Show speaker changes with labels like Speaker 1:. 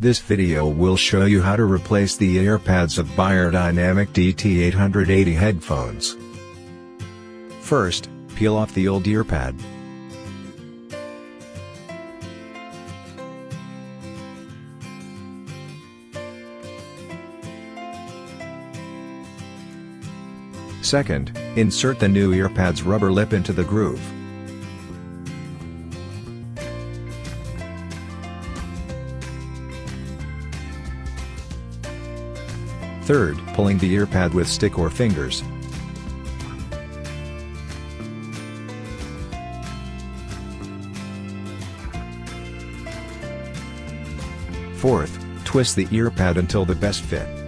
Speaker 1: This video will show you how to replace the earpads of Beyerdynamic DT880 headphones. First, peel off the old earpad. Second, insert the new earpad's rubber lip into the groove. Third, pulling the earpad with stick or fingers. Fourth, twist the earpad until the best fit.